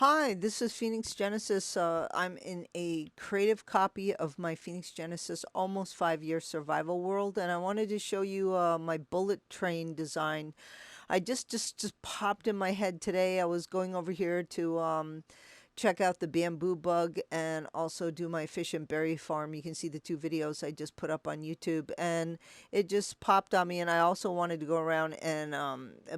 Hi, this is Phoenix Genesis. I'm in a creative copy of my Phoenix Genesis almost 5 year survival world, and I wanted to show you my bullet train design. I just popped in my head today. I was going over here to check out the bamboo bug and also do my fish and berry farm. You can see the two videos I just put up on YouTube, and it just popped on me. And I also wanted to go around and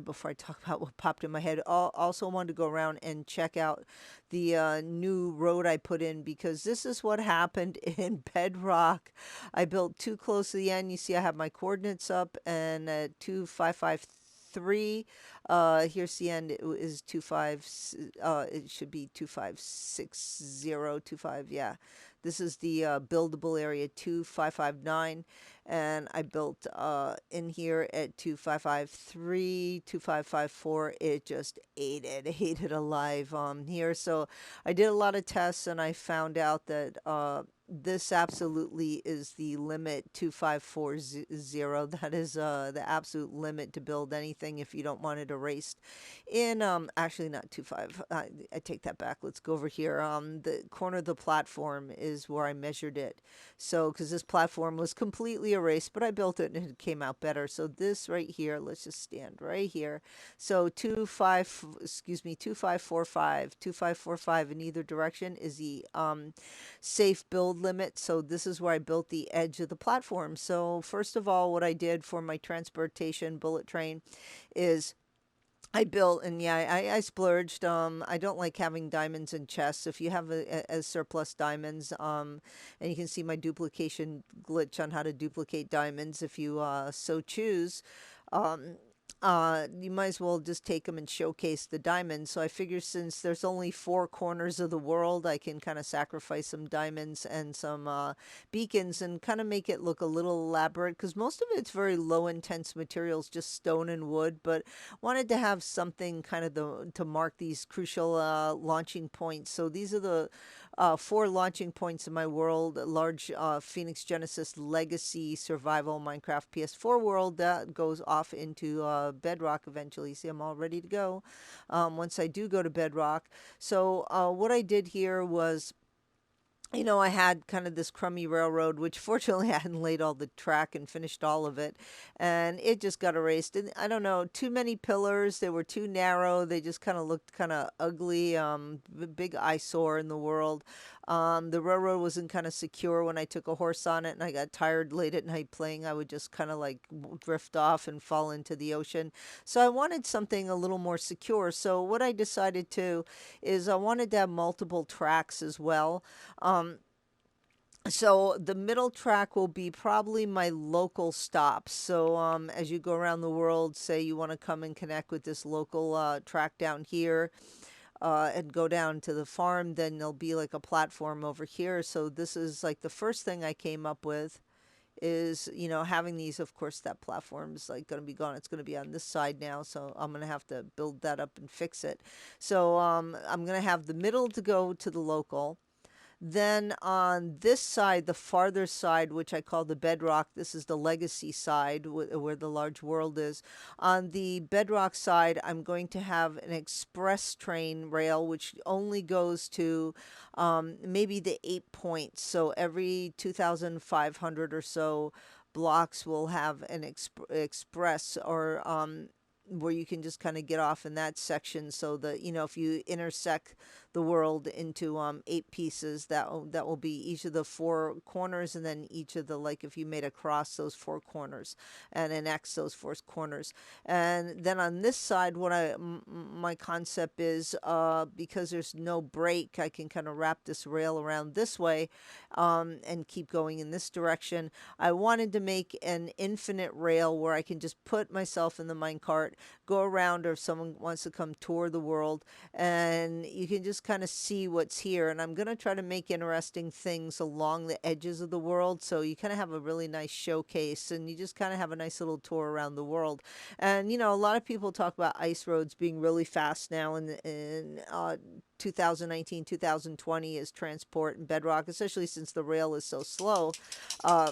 before I talk about what popped in my head, also wanted to go around and check out the new road I put in, because this is what happened in Bedrock. I built too close to the end. You see I have my coordinates up, and 2553. Here's the end. Is 25. It should be 256025. Yeah, this is the buildable area 2559, and I built in here at 2553, 2554. It just ate it, ate it alive here. So I did a lot of tests, and I found out that this absolutely is the limit. 2540. That is the absolute limit to build anything if you don't want it erased. In actually not 25. I take that back. Let's go over here. The corner of the platform is where I measured it. So because this platform was completely erased, but I built it and it came out better. So this right here, let's just stand right here. So 2545 in either direction is the safe build limit. So this is where I built the edge of the platform. So first of all, what I did for my transportation bullet train is I built, and yeah, I splurged. I don't like having diamonds in chests. If you have a surplus diamonds, and you can see my duplication glitch on how to duplicate diamonds if you so choose. Um, you might as well just take them and showcase the diamonds. So I figure since there's only four corners of the world, I can kind of sacrifice some diamonds and some beacons and kind of make it look a little elaborate, because most of it's very low intense materials, just stone and wood, but wanted to have something kind of to mark these crucial launching points. So these are the four launching points in my world: a large Phoenix Genesis Legacy Survival Minecraft PS4 world that goes off into Bedrock eventually. See, I'm all ready to go once I do go to Bedrock. So what I did here was, I had kind of this crummy railroad, which fortunately I hadn't laid all the track and finished all of it, and it just got erased. And I don't know, too many pillars. They were too narrow. They just kind of looked kind of ugly. Big eyesore in the world. The railroad wasn't kind of secure when I took a horse on it, and I got tired late at night playing. I would just kind of like drift off and fall into the ocean. So I wanted something a little more secure. So what I decided to is I wanted to have multiple tracks as well. So the middle track will be probably my local stops. So as you go around the world, say you want to come and connect with this local track down here, and go down to the farm, then there'll be like a platform over here. So this is like the first thing I came up with is, having these. Of course, that platform is like going to be gone. It's going to be on this side now, so I'm going to have to build that up and fix it. So I'm going to have the middle to go to the local. Then on this side, the farther side, which I call the bedrock, this is the legacy side where the large world is. On the bedrock side, I'm going to have an express train rail, which only goes to maybe the 8 points. So every 2,500 or so blocks will have an express, or where you can just kind of get off in that section, so that if you intersect the world into 8 pieces, that will be each of the four corners, and then each of the, like, if you made a cross, those four corners, and an X, those four corners. And then on this side, my concept is, because there's no break, I can kind of wrap this rail around this way, and keep going in this direction. I wanted to make an infinite rail where I can just put myself in the minecart, go around, or if someone wants to come tour the world, and you can just kind of see what's here. And I'm going to try to make interesting things along the edges of the world, so you kind of have a really nice showcase, and you just kind of have a nice little tour around the world. And a lot of people talk about ice roads being really fast now in 2019, 2020 is transport and bedrock, especially since the rail is so slow. Uh,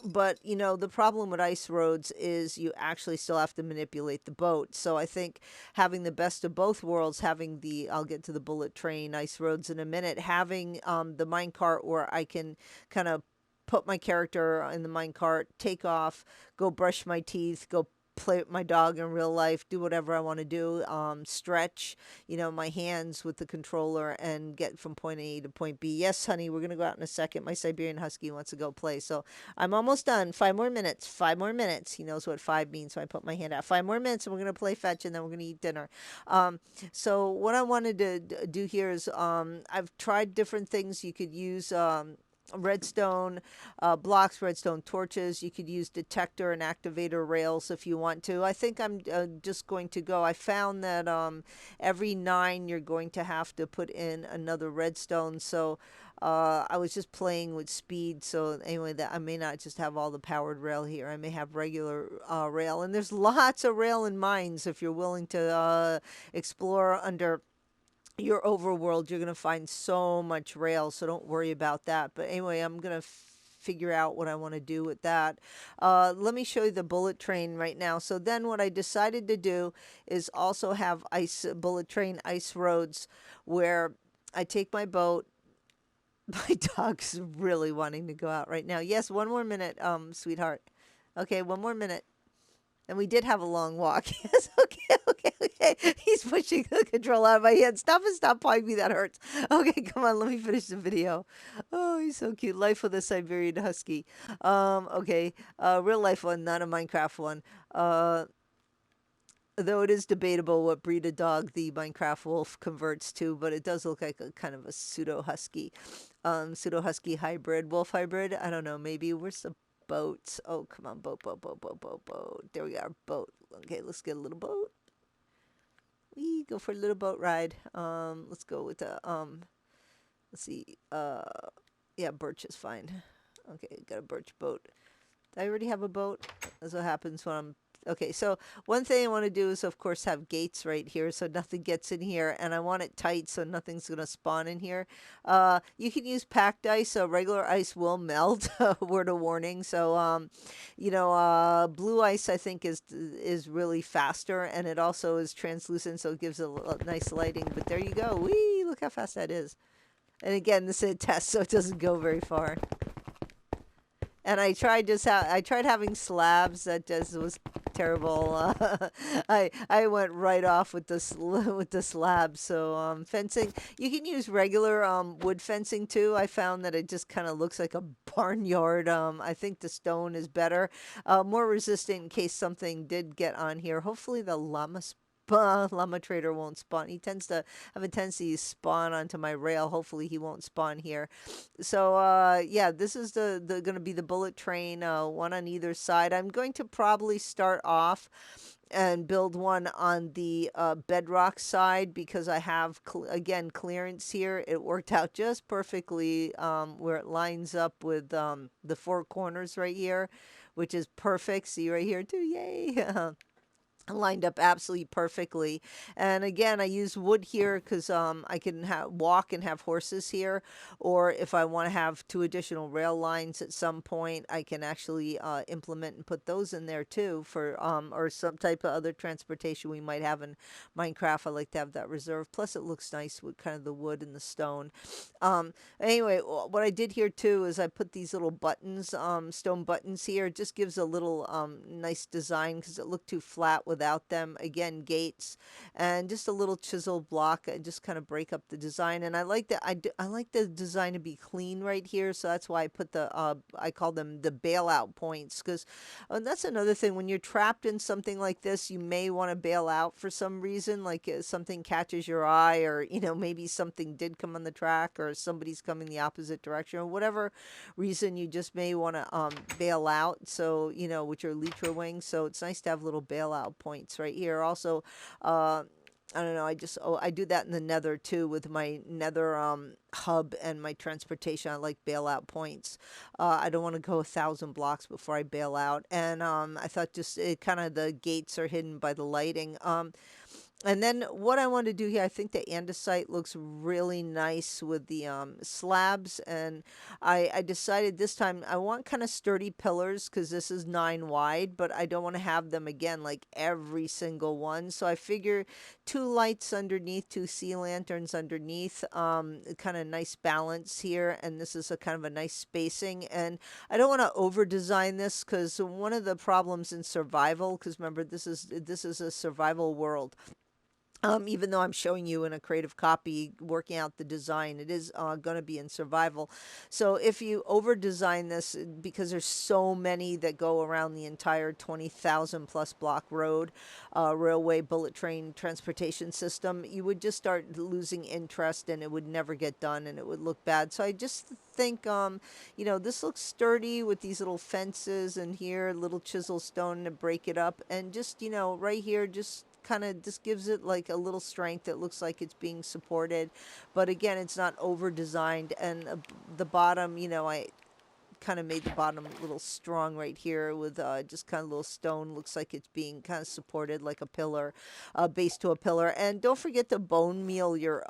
But the problem with ice roads is you actually still have to manipulate the boat. So I think having the best of both worlds, having the I'll get to the bullet train ice roads in a minute, having the minecart where I can kind of put my character in the minecart, take off, go brush my teeth, go play with my dog in real life, do whatever I want to do, stretch, my hands with the controller and get from point A to point B. Yes, honey, we're going to go out in a second. My Siberian Husky wants to go play. So I'm almost done. 5 more minutes. 5 more minutes. He knows what five means, so I put my hand out. 5 more minutes, and we're gonna play fetch, and then we're gonna eat dinner. Um, so what I wanted to do here is I've tried different things you could use. Redstone blocks, redstone torches. You could use detector and activator rails if you want to. I think I'm just going to go. I found that every 9 you're going to have to put in another redstone. So I was just playing with speed. So anyway, that I may not just have all the powered rail here. I may have regular rail, and there's lots of rail in mines if you're willing to explore under your overworld. You're going to find so much rail, so don't worry about that. But anyway, I'm going to figure out what I want to do with that. Let me show you the bullet train right now. So then what I decided to do is also have ice bullet train ice roads where I take my boat. My dog's really wanting to go out right now. Yes, 1 more minute, sweetheart. Okay, 1 more minute. And we did have a long walk. Yes, okay, okay, okay. He's pushing the control out of my hand. Stop and stop pawing me. That hurts. Okay, come on. Let me finish the video. Oh, he's so cute. Life with a Siberian Husky. Okay. Real life one, not a Minecraft one. Though it is debatable what breed of dog the Minecraft wolf converts to, but it does look like a kind of a pseudo husky, hybrid, wolf hybrid. I don't know. Maybe where's the boats? Oh, come on, boat, boat, boat, boat, boat, boat. There we are, boat. Okay, let's get a little boat. We go for a little boat ride. Let's go with the Let's see. Yeah, birch is fine. Okay, got a birch boat. I already have a boat. That's what happens when I'm okay. So one thing I want to do is, of course, have gates right here so nothing gets in here, and I want it tight so nothing's gonna spawn in here. You can use packed ice, so regular ice will melt. Word of warning. So blue ice I think is really faster, and it also is translucent, so it gives a nice lighting. But there you go. Wee! Look how fast that is. And again, this is a test, so it doesn't go very far. And I tried having slabs. That just was terrible. I went right off with with the slabs. So fencing, you can use regular wood fencing too. I found that it just kind of looks like a barnyard. I think the stone is better, more resistant in case something did get on here. Hopefully the llama trader won't spawn. He tends to have a tendency to spawn onto my rail. Hopefully he won't spawn here. So yeah, this is the gonna be the bullet train, one on either side. I'm going to probably start off and build one on the bedrock side because I have again clearance here. It worked out just perfectly where it lines up with the four corners right here, which is perfect. See right here too, yay. Lined up absolutely perfectly. And again, I use wood here because I can walk and have horses here, or if I want to have two additional rail lines at some point, I can actually implement and put those in there too for or some type of other transportation we might have in Minecraft. I like to have that reserved. Plus, it looks nice with kind of the wood and the stone. Anyway, what I did here too is I put these little buttons, stone buttons here. It just gives a little nice design because it looked too flat without them. Again, gates and just a little chisel block and just kind of break up the design. And I like that. I like the design to be clean right here, so that's why I put the I call them the bailout points because that's another thing. When you're trapped in something like this, you may want to bail out for some reason, like something catches your eye, or maybe something did come on the track, or somebody's coming the opposite direction, or whatever reason you just may want to bail out. So with your Elytra wings, so it's nice to have little bailout points right here. Also, I don't know. I do that in the Nether too with my Nether hub and my transportation. I like bailout points. I don't want to go 1,000 blocks before I bail out. And I thought just it kind of the gates are hidden by the lighting. And then what I want to do here, I think the andesite looks really nice with the slabs. And I decided this time I want kind of sturdy pillars because this is 9 wide, but I don't want to have them again like every single one. So I figure two lights underneath, two sea lanterns underneath, kind of nice balance here. And this is a kind of a nice spacing. And I don't want to over design this because one of the problems in survival, because remember this is a survival world, even though I'm showing you in a creative copy working out the design, it is going to be in survival. So if you over design this, because there's so many that go around the entire 20,000 plus block road, railway, bullet train transportation system, you would just start losing interest and it would never get done and it would look bad. So I just think, this looks sturdy with these little fences and here, little chisel stone to break it up. And just, right here, just kind of just gives it like a little strength. It looks like it's being supported, but again, it's not over designed. And the bottom, I kind of made the bottom a little strong right here with just kind of a little stone. Looks like it's being kind of supported like a pillar, base to a pillar. And don't forget to bone meal your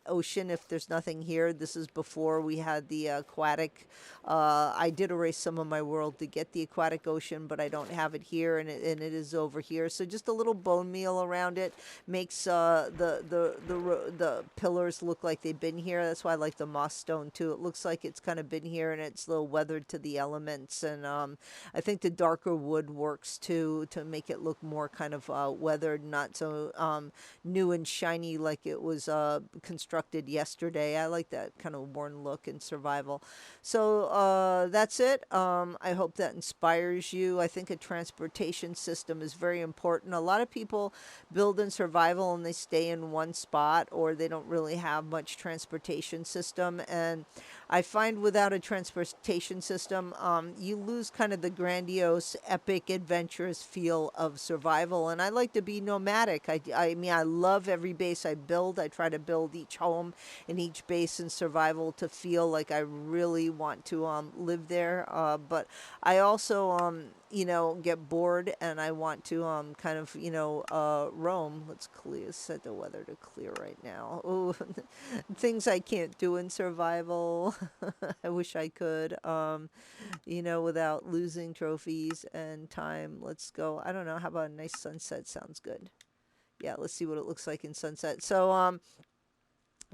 ocean if there's nothing here. This is before we had the aquatic. I did erase some of my world to get the aquatic ocean, but I don't have it here, and it is over here. So just a little bone meal around it makes the pillars look like they've been here. That's why I like the moss stone too. It looks like it's kind of been here and it's a little weathered to the elements. And I think the darker wood works too to make it look more kind of weathered, not so new and shiny like it was constructed yesterday. I like that kind of worn look in survival. So that's it. I hope that inspires you. I think a transportation system is very important. A lot of people build in survival and they stay in one spot, or they don't really have much transportation system. And I find without a transportation system, you lose kind of the grandiose, epic, adventurous feel of survival. And I like to be nomadic. I mean, I love every base I build. I try to build each home and each base in survival to feel like I really want to live there. But I also, get bored and I want to kind of, roam. Let's set the weather to clear right now. Oh, things I can't do in survival. I wish I could, without losing trophies and time. Let's go. I don't know. How about a nice sunset? Sounds good. Yeah, let's see what it looks like in sunset. So,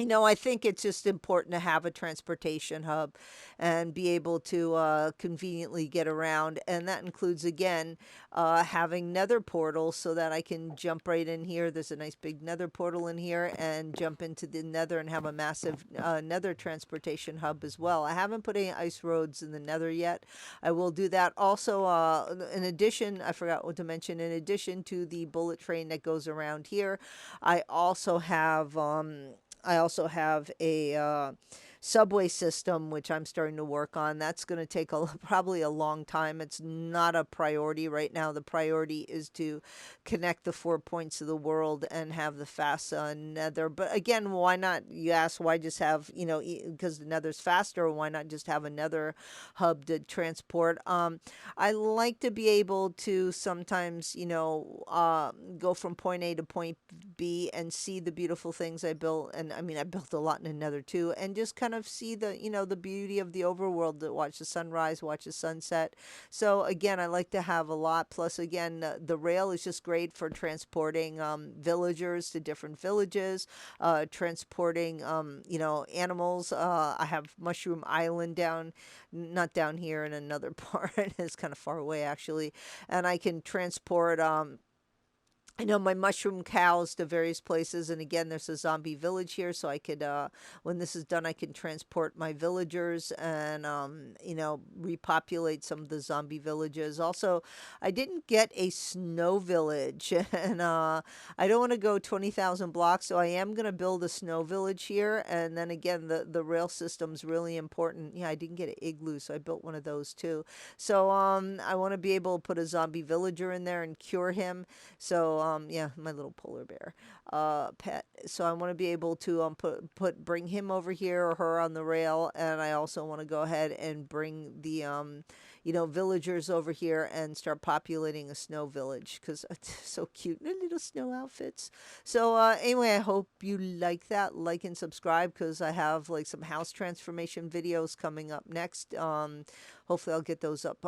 I think it's just important to have a transportation hub and be able to conveniently get around. And that includes, again, having nether portals so that I can jump right in here. There's a nice big nether portal in here and jump into the nether and have a massive nether transportation hub as well. I haven't put any ice roads in the nether yet. I will do that. Also, in addition, I forgot what to mention, in addition to the bullet train that goes around here, I also have. I also have a subway system, which I'm starting to work on. That's going to take probably a long time. It's not a priority right now. The priority is to connect the 4 points of the world and have the fast nether. But again, why not? You ask, why just have, because the nether's faster, why not just have another hub to transport? I like to be able to sometimes, go from point A to point B and see the beautiful things I built. And I mean, I built a lot in another too, and just kind of see the beauty of the overworld, to watch the sunrise, watch the sunset. So again, I like to have a lot. Plus, again, the rail is just great for transporting villagers to different villages, transporting, animals. I have Mushroom Island down, not down here in another part. It's kind of far away actually, and I can transport my mushroom cows to various places. And again, there's a zombie village here, so I could, when this is done, I can transport my villagers and, repopulate some of the zombie villages. Also, I didn't get a snow village, and I don't want to go 20,000 blocks, so I am going to build a snow village here. And then again, the rail system's really important. Yeah, I didn't get an igloo, so I built one of those too. So I want to be able to put a zombie villager in there and cure him. So yeah, my little polar bear pet. So I want to be able to bring him over here or her on the rail, and I also want to go ahead and bring the villagers over here and start populating a snow village because it's so cute. Their little snow outfits. So anyway, I hope you like that. Like and subscribe because I have like some house transformation videos coming up next. Hopefully I'll get those up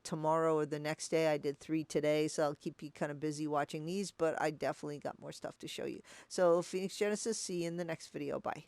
tomorrow or the next day. I did 3 today, so I'll keep you kind of busy watching these, but I definitely got more stuff to show you. So Phoenix Genesis, see you in the next video. Bye.